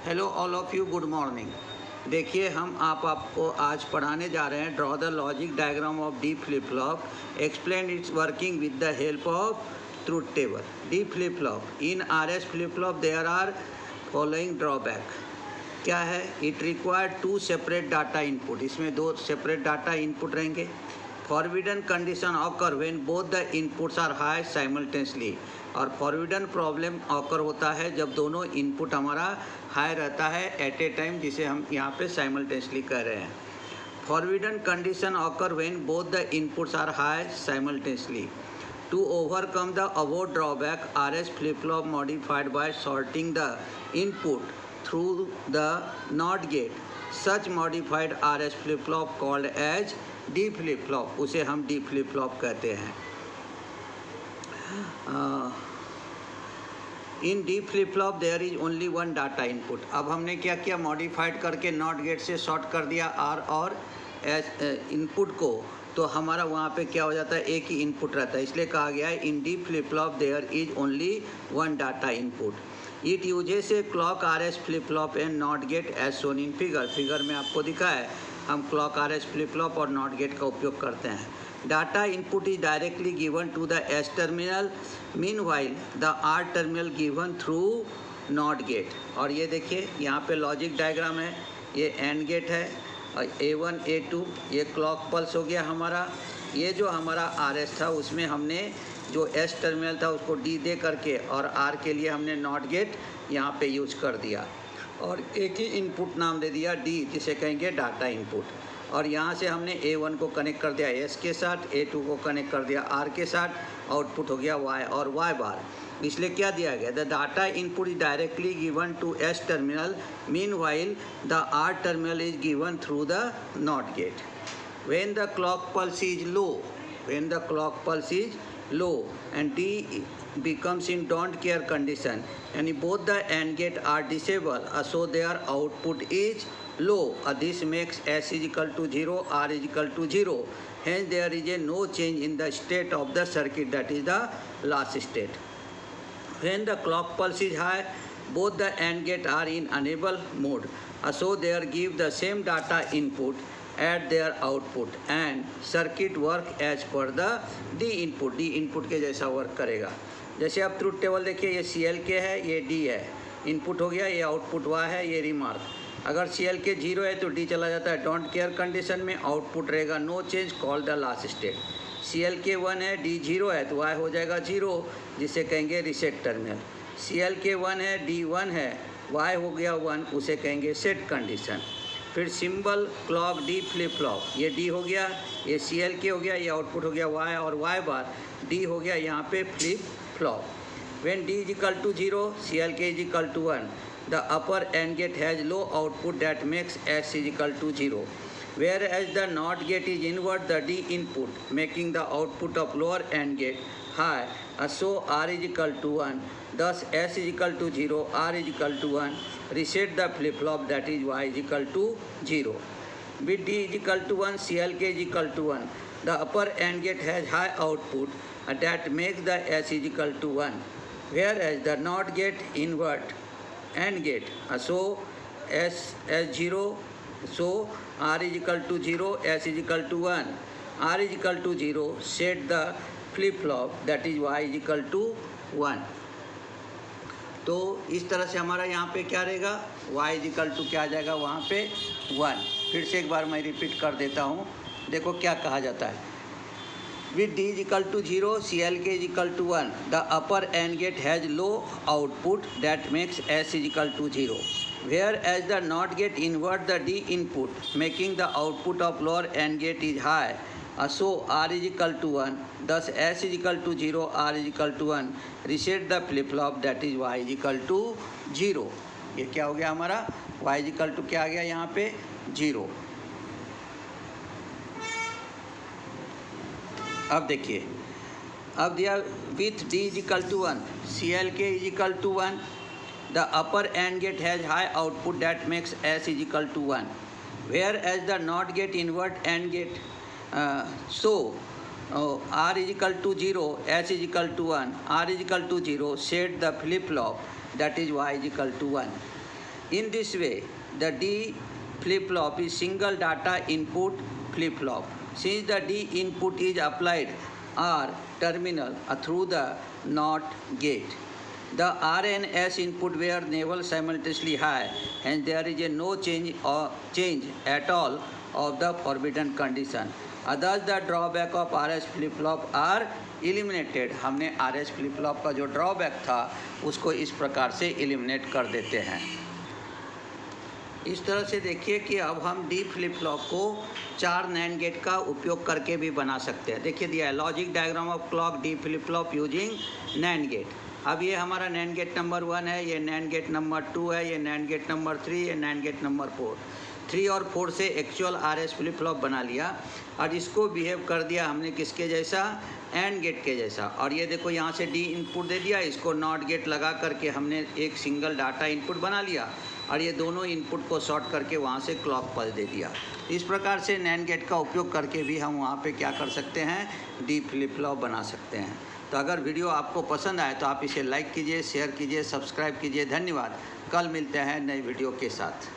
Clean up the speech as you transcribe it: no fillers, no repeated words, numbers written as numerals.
Hello all of you, good morning. देखिए हम आपको आज पढ़ाने जा रहे हैं draw the logic diagram of D flip flop, explain its working with the help of truth table. D flip flop in RS flip flop there are following drawback. क्या है? It require 2 separate data input. इसमें 2 separate data input रहेंगे। Forbidden condition occur when both the inputs are high simultaneously. और forbidden problem occur होता है जब दोनों input हमारा हाई रहता है एट ए टाइम, जिसे हम यहाँ पे साइमल्टेनियसली कह रहे हैं। Forbidden condition occur when both the inputs are high simultaneously. To overcome the above drawback, RS flip-flop modified by sorting the input through the NOT gate. Such modified RS flip-flop called as D flip-flop, उसे हम D flip-flop कहते हैं। इन D flip-flop there is only one data input। अब हमने क्या किया? Modified करके NOT gate से शॉर्ट कर दिया R और S इनपुट को, तो हमारा वहाँ पे क्या हो जाता है? एक ही इनपुट रहता है। इसलिए कहा गया है in D flip flop there is only one data input. It uses a clock RS flip flop and not gate as shown in figure. Figure में आपको दिखा है हम क्लॉक RS फ्लिप फ्लॉप और नॉट गेट का उपयोग करते हैं। Data input is directly given to the S terminal, meanwhile the R terminal given through not gate. और ये देखिए यहाँ पे लॉजिक डायग्राम है, ये एंड गेट है और A1 A2 ये क्लॉक पल्स हो गया हमारा। ये जो हमारा RS था उसमें हमने जो S टर्मिनल था उसको D दे करके और R के लिए हमने नॉट गेट यहाँ पे यूज कर दिया और एक ही इनपुट नाम दे दिया D, जिसे कहेंगे डाटा इनपुट। और यहाँ से हमने A1 को कनेक्ट कर दिया S के साथ, A2 को कनेक्ट कर दिया R के साथ, आउटपुट हो गया Y और Y बार। इसलिए क्या दिया गया? The data input is directly given to S terminal, meanwhile the R terminal is given through the not gate. When the clock pulse is low, when the clock pulse is low and D becomes in don't care condition and both the AND gate are disabled, so their output is low. This makes S is equal to 0, R is equal to 0. Hence there is a no change in the state of the circuit, that is the last state. When the clock pulse is high, both the AND gate are in enable mode, so they give the same data input at their output and circuit work as per the D input। D input के जैसा work करेगा। जैसे आप truth table देखिए, ये CLK है, ये D है, इनपुट हो गया, ये आउटपुट Y है, ये रिमार्क। अगर CLK 0 है तो D चला जाता है डोंट केयर कंडीशन में, आउटपुट रहेगा no change, call the last state. CLK 1 है, D 0 है तो Y हो जाएगा 0, जिसे कहेंगे रिसेट टर्मिनल। CLK 1 है, D 1 है, Y हो गया 1, उसे कहेंगे सेट कंडीशन। फिर symbol clock D flip flop, ये D हो गया, ये CLK हो गया, ये आउटपुट हो गया Y और Y बार, D हो गया यहाँ पे flip flop. When D is equal to 0, CLK is equal to 1, the upper AND gate has low output that makes S is equal to 0. Whereas the NOT gate is invert the D input, making the output of lower AND gate high, so R is equal to 1, thus S is equal to 0, R is equal to 1, reset the flip flop, that is Y is equal to 0. With D is equal to 1, CLK is equal to 1, the upper AND gate has high output that makes the S is equal to 1, whereas the NOT gate invert AND gate, so S 0, so R is equal to 0, S is equal to 1, R is equal to 0, set the flip flop, that is Y is equal to 1। तो इस तरह से हमारा यहाँ पे क्या रहेगा? Y is equal to क्या आ जाएगा वहाँ पे 1। फिर से एक बार मैं रिपीट कर देता हूँ, देखो क्या कहा जाता है। With D is equal to 0, CLK is equal to 1, the upper AND gate has low output that makes S is equal to 0. Whereas the NOT gate invert the D input, making the output of lower AND gate is high, so R is equal to 1, thus S is equal to 0, R is equal to 1, reset the flip flop, that is Y is equal to 0। ये क्या हो गया हमारा? Y is equal to क्या आ गया यहाँ पे? 0। अब देखिए, अब दिया with D is equal to 1, CLK is equal to 1, the upper AND gate has high output that makes S is equal to 1, whereas the NOT gate invert AND gate, so R is equal to 0, S is equal to 1, R is equal to 0, set the flip flop, that is Y is equal to 1। In this way, the D flip-flop is single data input flip-flop. Since the D input is applied R terminal through the NOT gate, the R and S input were never simultaneously high, hence there is no change at all of the forbidden condition. Thus the drawback of RS flip-flop are eliminated. हमने RS flip-flop का जो drawback था उसको इस प्रकार से eliminate कर देते हैं। इस तरह से देखिए कि अब हम डी फ्लिप फ्लॉप को 4 नैंड गेट का उपयोग करके भी बना सकते हैं। देखिए दिया है logic diagram of clock D flip flop using NAND gate. अब ये हमारा नैंड गेट नंबर 1 है, ये नैंड गेट नंबर 2 है, ये नैंड गेट नंबर 3, ये नैंड गेट नंबर 4। 3 और 4 से एक्चुअल RS फ्लिप फ्लॉप बना लिया और इसको बिहेव कर दिया हमने किसके जैसा, एंड गेट के जैसा। और ये देखो यहाँ से डी इनपुट दे दिया, इसको नॉट गेट लगा करके हमने एक सिंगल डाटा इनपुट बना लिया और ये दोनों इनपुट को शॉर्ट करके वहाँ से क्लॉक पल्स दे दिया। इस प्रकार से नैंड गेट का उपयोग करके भी हम वहाँ पे क्या कर सकते हैं, डी फ्लिप फ्लॉप बना सकते हैं। तो अगर वीडियो आपको पसंद आए तो आप इसे लाइक कीजिए, शेयर कीजिए, सब्सक्राइब कीजिए। धन्यवाद। कल मिलते हैं नई वीडियो के साथ।